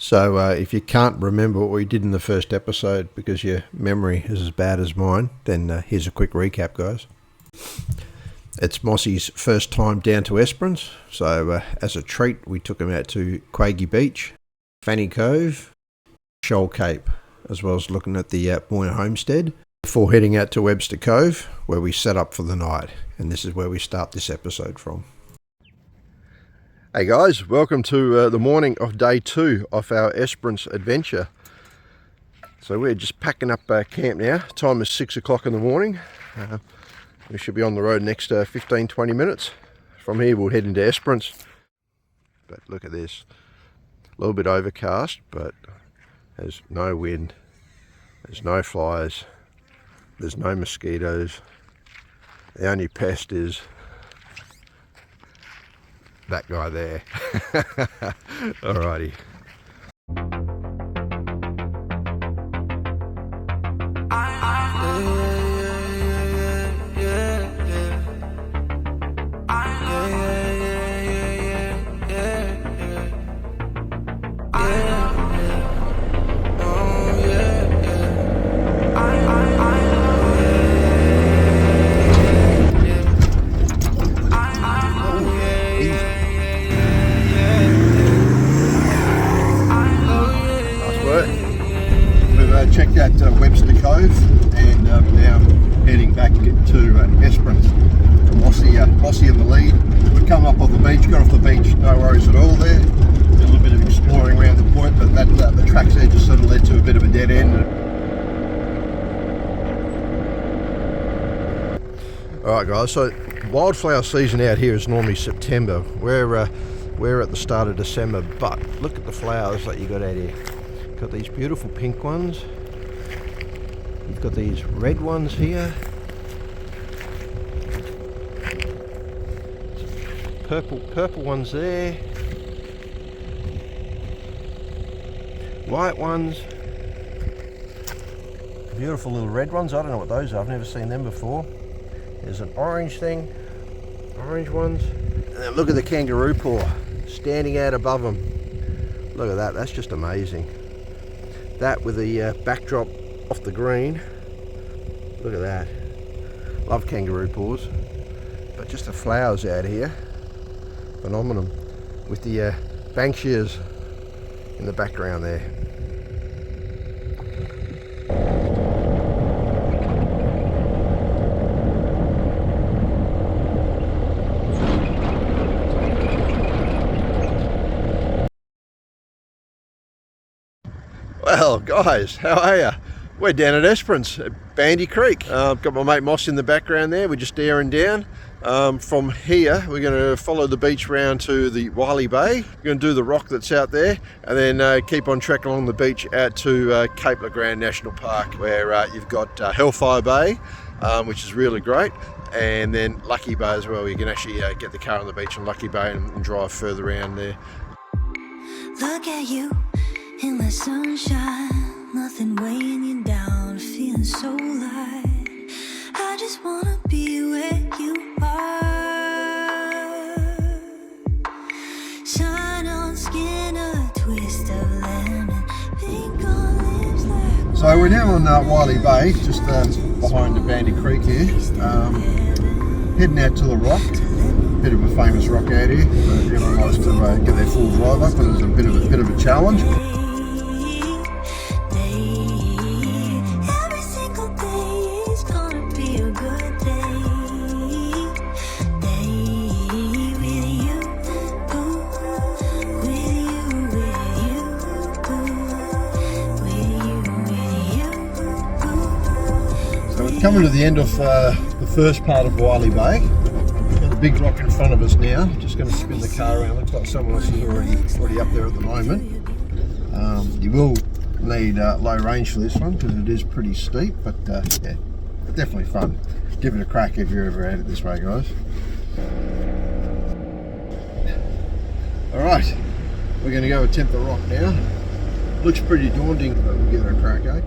So if you can't remember what we did in the first episode because your memory is as bad as mine, then here's a quick recap, guys. It's Mossy's first time down to Esperance, so as a treat we took him out to Quaggy Beach, Fanny Cove, Shoal Cape, as well as looking at the Moyna Homestead, before heading out to Webster Cove, where we set up for the night. And this is where we start this episode from. Hey guys, welcome to the morning of day 2 of our Esperance adventure. So we're just packing up camp now. Time is 6 o'clock in the morning. We should be on the road next 15-20 minutes. From here we'll head into Esperance. But look at this. A little bit overcast, but there's no wind. There's no flies. There's no mosquitoes. The only pest is that guy there. Alrighty. Checked out Webster Cove and now heading back to Esperance. Mossy in the lead. We've come up off the beach, got off the beach, no worries at all there. Did a little bit of exploring around the point, but the tracks there just sort of led to a bit of a dead end. Alright guys, so wildflower season out here is normally September. We're at the start of December, but look at the flowers that you got out here. Got these beautiful pink ones. You've got these red ones here. Purple ones there. White ones. Beautiful little red ones. I don't know what those are. I've never seen them before. There's an orange thing. Orange ones. And then look at the kangaroo paw standing out above them. Look at that. That's just amazing. That with the backdrop off the green. Look at that. Love kangaroo paws. But just the flowers out here. Phenomenal. With the banksias in the background there. Well guys, how are you? We're down at Esperance at Bandy Creek. I've got my mate Mossy in the background there. We're just airing down. From here we're going to follow the beach round to the Wylie Bay. We're going to do the rock that's out there and then keep on trekking along the beach out to Capelegrand National Park, where you've got Hellfire Bay, which is really great, and then Lucky Bay as well. You can actually get the car on the beach on Lucky Bay and drive further around there. Look at you in the sunshine, nothing weighing you down, feeling so light. I just wanna be where you are. Shine on skin, a twist of lemon, pink on lips like. So we're now on Wylie Bay, just behind the Bandy Creek here. Heading out to the rock. Bit of a famous rock out here. Everyone likes to get their full drive up, and it's a bit of a challenge. Coming to the end of the first part of Wylie Bay. Got the big rock in front of us now. Just going to spin the car around. Looks like someone else is already up there at the moment. You will need low range for this one because it is pretty steep, but yeah, definitely fun. Give it a crack if you're ever at it this way, guys. Alright, we're going to go attempt the rock now. Looks pretty daunting, but we'll give it a crack, eh?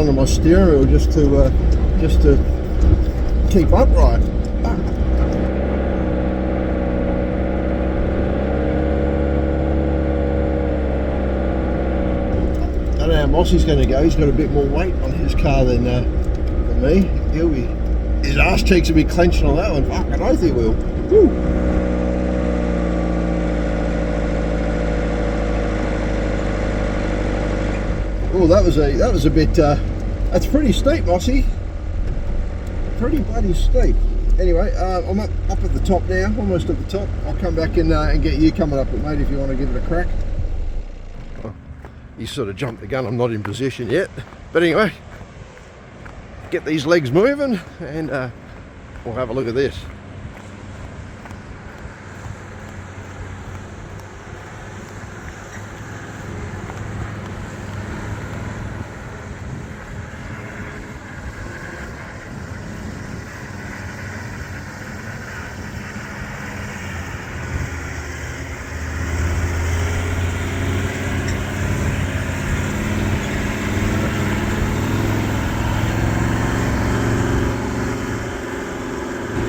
onto my steering wheel just to keep upright. I don't know how Mossy's going to go. He's got a bit more weight on his car than me. His arse cheeks will be clenching on that one. Fucking oath he will. Woo. Oh, that was a bit. That's pretty steep, Mossy. Pretty bloody steep. Anyway, I'm up at the top now, almost at the top. I'll come back and get you coming up, but mate, if you want to give it a crack. Oh, you sort of jumped the gun. I'm not in position yet, but anyway, get these legs moving, and we'll have a look at this.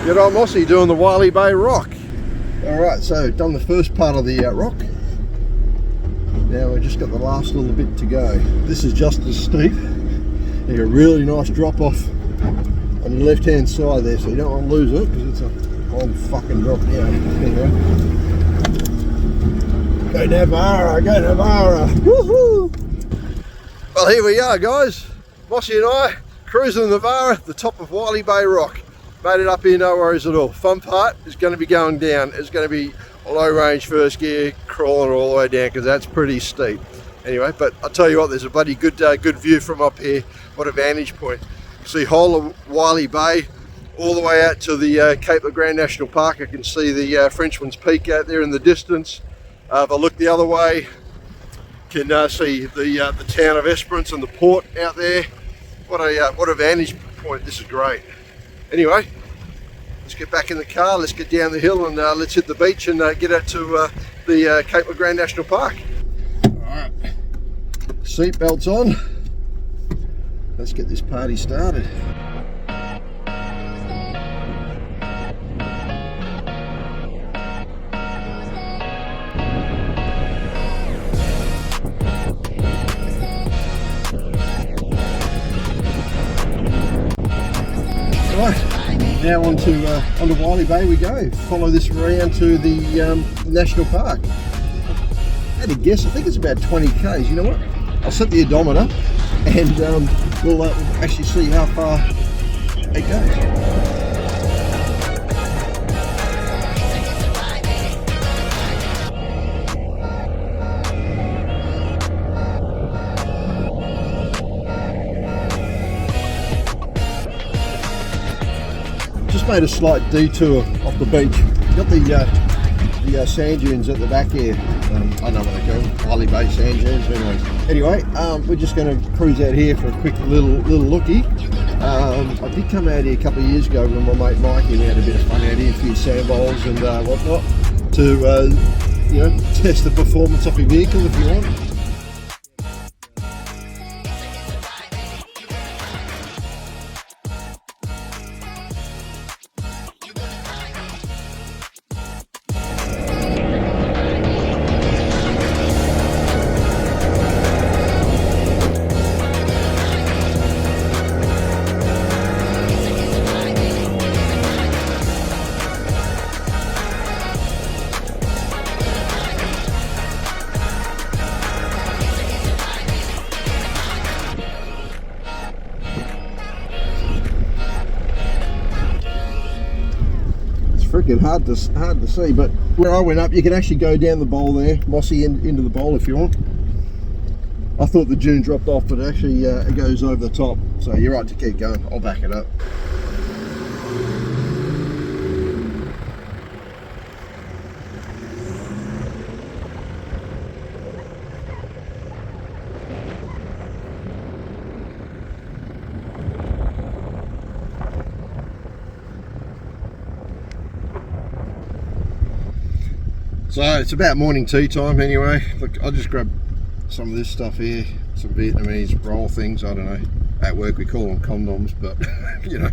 Good old Mossy doing the Wylie Bay rock. Alright, so done the first part of the rock. Now we've just got the last little bit to go. This is just as steep. You got a really nice drop off on your left hand side there, so you don't want to lose it because it's a long fucking drop down. Anyway. Go Navarra, go Navarra! Woohoo! Well, here we are, guys. Mossy and I cruising Navarra, the top of Wylie Bay rock. Made it up here, no worries at all. Fun part is going to be going down. It's going to be a low range first gear, crawling all the way down because that's pretty steep. Anyway, but I'll tell you what, there's a bloody good view from up here. What a vantage point. You see whole of Wylie Bay all the way out to the Capelegrand National Park. I can see the Frenchman's Peak out there in the distance. If I look the other way, can see the town of Esperance and the port out there. What a vantage point. This is great. Anyway, let's get back in the car, let's get down the hill, and let's hit the beach and get out to the Capelegrand National Park. Alright, seatbelts on. Let's get this party started. Right, now onto Wylie Bay we go. Follow this around to the National Park. I had to guess, I think it's about 20 k's. You know what? I'll set the odometer and we'll actually see how far it goes. Made a slight detour off the beach. Got the sand dunes at the back here. I don't know what they're called. Wylie Bay sand dunes. Anyway, we're just going to cruise out here for a quick little lookie. I did come out here a couple of years ago when my mate Mike and we had a bit of fun out here, a few sand bowls and whatnot to test the performance of your vehicle if you want. Freaking hard to see, but where I went up you can actually go down the bowl there, Mossy, into the bowl if you want. I thought the dune dropped off, but actually it goes over the top, so you're right to keep going. I'll back it up. So it's about morning tea time anyway. Look, I'll just grab some of this stuff here, some Vietnamese roll things, I don't know. at work we call them condoms, but you know,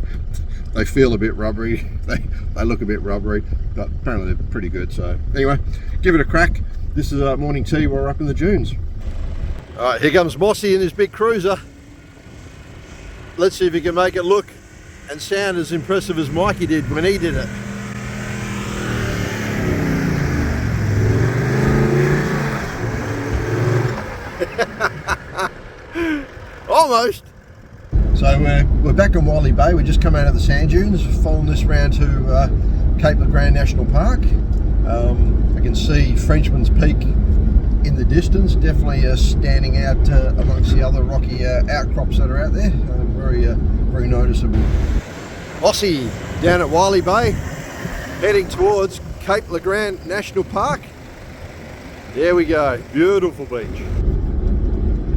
they feel a bit rubbery, they look a bit rubbery, but apparently they're pretty good. So anyway, give it a crack. This is our morning tea while we're up in the dunes. Alright, here comes Mossy in his big cruiser. Let's see if he can make it look and sound as impressive as Mikey did when he did it. Almost. So we're back on Wylie Bay. We just come out of the sand dunes, following this round to Capelegrand National Park. I can see Frenchman's Peak in the distance, definitely standing out amongst the other rocky outcrops that are out there. Very noticeable. Mossy down at Wylie Bay, heading towards Capelegrand National Park. There we go, beautiful beach.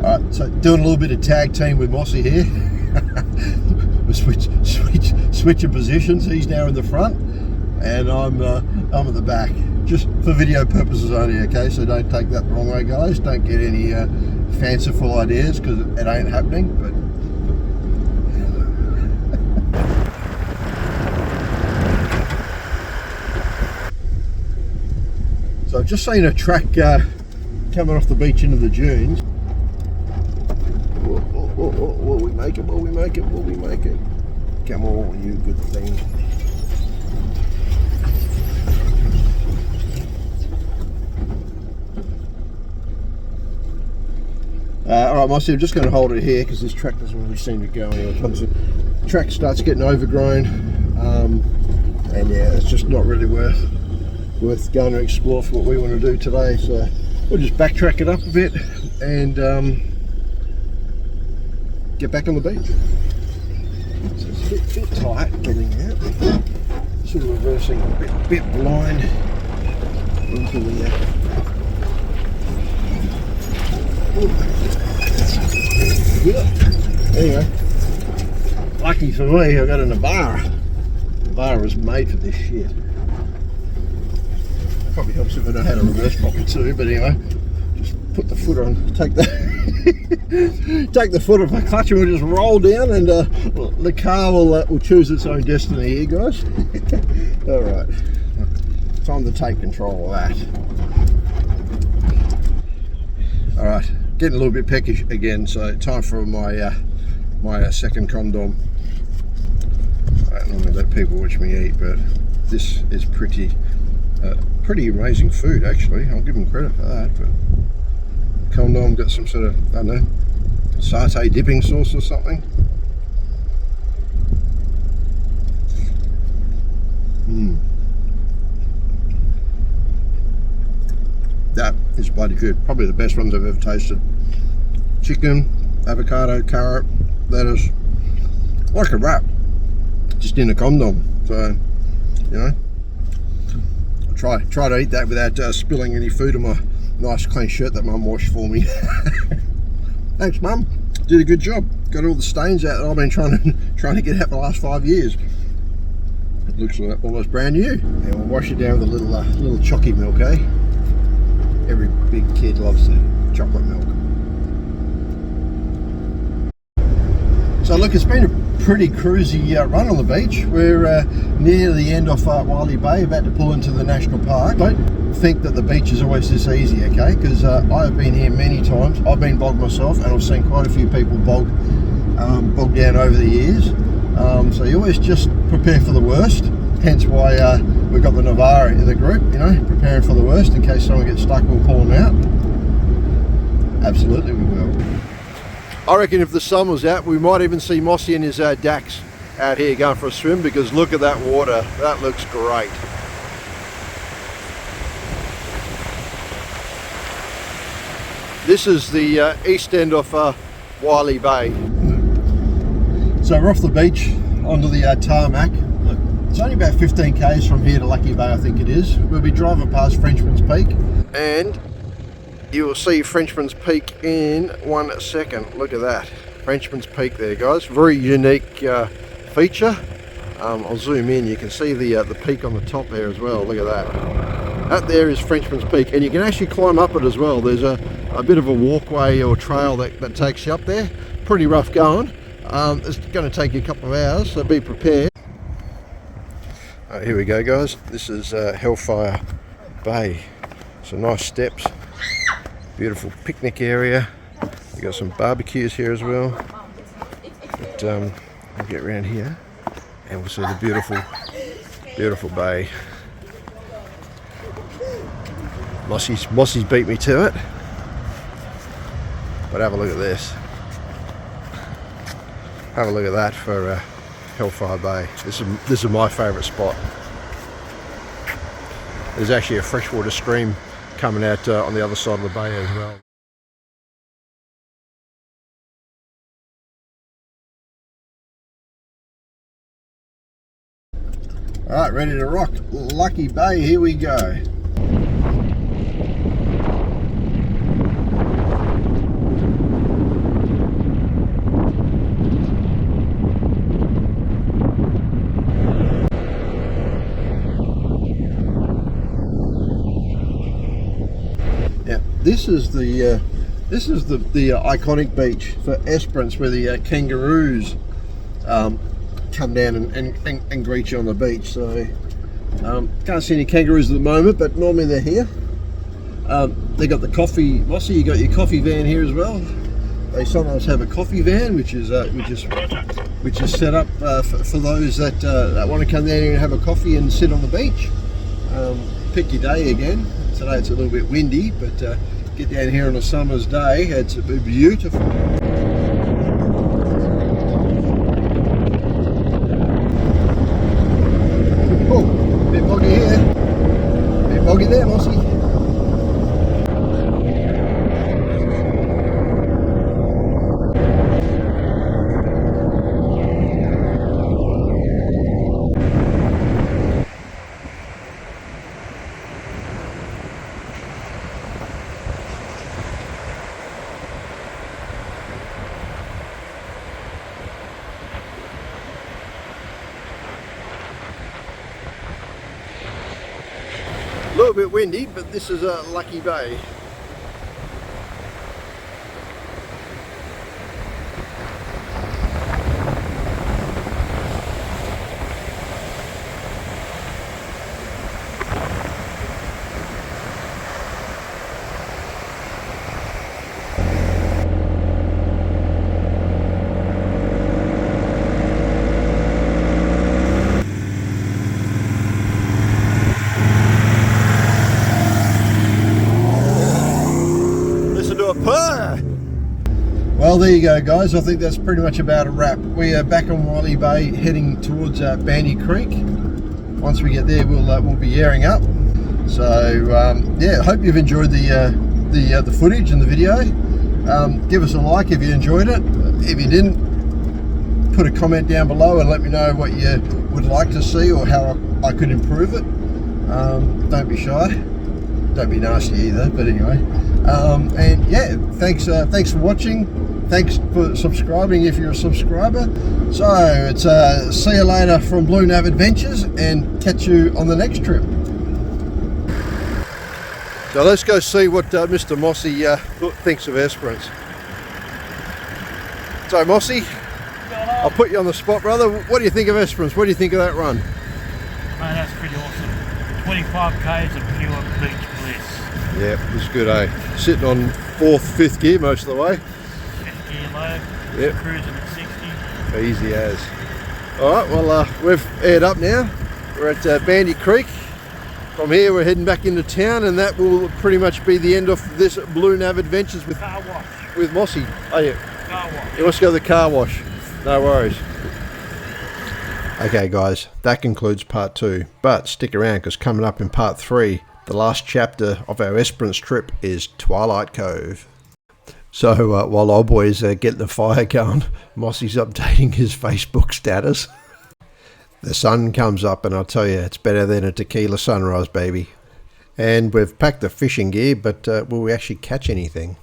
Alright, so doing a little bit of tag team with Mossy here. We're switching positions. He's now in the front and I'm at the back. Just for video purposes only, okay? So don't take that the wrong way, guys. Don't get any fanciful ideas, because it ain't happening. But so I've just seen a track coming off the beach into the dunes. Will we make it? Will we make it? Will we make it? Come on, you good thing. Alright, Mossy, I'm just going to hold it here because this track doesn't really seem to go anywhere. Once the track starts getting overgrown, and yeah, it's just not really worth going to explore for what we want to do today. So we'll just backtrack it up a bit and get back on the beach. So it's a bit tight getting out, sort of reversing a bit blind into the anyway, lucky for me, I got a Navara. Navara was made for this shit. Probably helps if I know how to reverse properly too, but anyway, just put the foot on, take the foot off my clutch and we'll just roll down, and the car will choose its own destiny here, guys. Alright, time to take control of that. Alright, getting a little bit peckish again, so time for my my second condom. I don't normally let people watch me eat, but this is pretty amazing food actually. I'll give them credit for that. But condom got some sort of, I don't know, satay dipping sauce or something. That is bloody good. Probably the best ones I've ever tasted. Chicken, avocado, carrot, lettuce, like a wrap, just in a condom. So, you know, try to eat that without spilling any food on my nice clean shirt that Mum washed for me. Thanks, Mum. Did a good job. Got all the stains out that I've been trying to get out the last 5 years. It looks like almost brand new. And we'll wash it down with a little chalky milk, eh? Every big kid loves the chocolate milk. So look, it's been a pretty cruisy run on the beach. We're near the end of Wylie Bay, about to pull into the national park. Don't think that the beach is always this easy, okay? Because I've been here many times. I've been bogged myself, and I've seen quite a few people bogged down over the years. So you always just prepare for the worst. Hence why we've got the Navara in the group, you know, preparing for the worst in case someone gets stuck, we'll pull them out. Absolutely we will. I reckon if the sun was out, we might even see Mossy and his Dax out here going for a swim, because look at that water, that looks great. This is the east end of Wylie Bay. So we're off the beach onto the tarmac. Look, it's only about 15 k's from here to Lucky Bay, I think it is. We'll be driving past Frenchman's Peak, and you will see Frenchman's Peak in 1 second. Look at that, Frenchman's Peak there, guys. Very unique feature. I'll zoom in, you can see the peak on the top there as well. Look at that. That there is Frenchman's Peak, and you can actually climb up it as well. There's a bit of a walkway or trail that takes you up there. Pretty rough going. It's going to take you a couple of hours, so be prepared. Here we go, guys. This is Hellfire Bay. Some nice steps, beautiful picnic area. You got some barbecues here as well. But we'll get around here and we'll see the beautiful bay. Mossy's beat me to it, but have a look at this. Have a look at that for Hellfire Bay. This is my favourite spot. There's actually a freshwater stream coming out on the other side of the bay as well. Alright, ready to rock. Lucky Bay, here we go. Yeah, this is the iconic beach for Esperance, where the kangaroos come down and greet you on the beach. So can't see any kangaroos at the moment, but normally they're here. They got the coffee, Mossy, you got your coffee van here as well. They sometimes have a coffee van, which is set up for those that want to come down here and have a coffee and sit on the beach. Pick your day again. Today it's a little bit windy, but get down here on a summer's day, it's beautiful. Oh, bit boggy here. Bit boggy there, Mossy. A little bit windy, but this is a Lucky Bay. Well, there you go, guys. I think that's pretty much about a wrap. We are back on Wylie Bay, heading towards Bandy Creek. Once we get there, we'll be airing up. So yeah, hope you've enjoyed the footage and the video. Give us a like if you enjoyed it. If you didn't, put a comment down below and let me know what you would like to see or how I could improve it. Don't be shy. Don't be nasty either. But anyway, and yeah, thanks for watching. Thanks for subscribing if you're a subscriber. So it's see you later from Blue Nav Adventures, and catch you on the next trip. So let's go see what Mr. Mossy thinks of Esperance. So Mossy, I'll put you on the spot, brother. What do you think of Esperance? What do you think of that run? Man, that's pretty awesome. 25 k's of pure beach bliss. Yeah, it's good, eh? Sitting on 4th, 5th gear most of the way. 5th gear low. Yep. Cruising at 60. Easy as. Alright, well we've aired up now. We're at Bandy Creek. From here we're heading back into town, and that will pretty much be the end of this Blue Nav Adventures with Car wash. with Mossy. Oh yeah. Car wash. He wants to go to the car wash. No worries. Okay guys, that concludes part 2. But stick around, because coming up in part 3, the last chapter of our Esperance trip is Twilight Cove. So while old boys get the fire going, Mossy's updating his Facebook status. The sun comes up, and I'll tell you, it's better than a tequila sunrise, baby. And we've packed the fishing gear, but will we actually catch anything?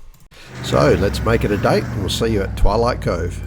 So let's make it a date, and we'll see you at Twilight Cove.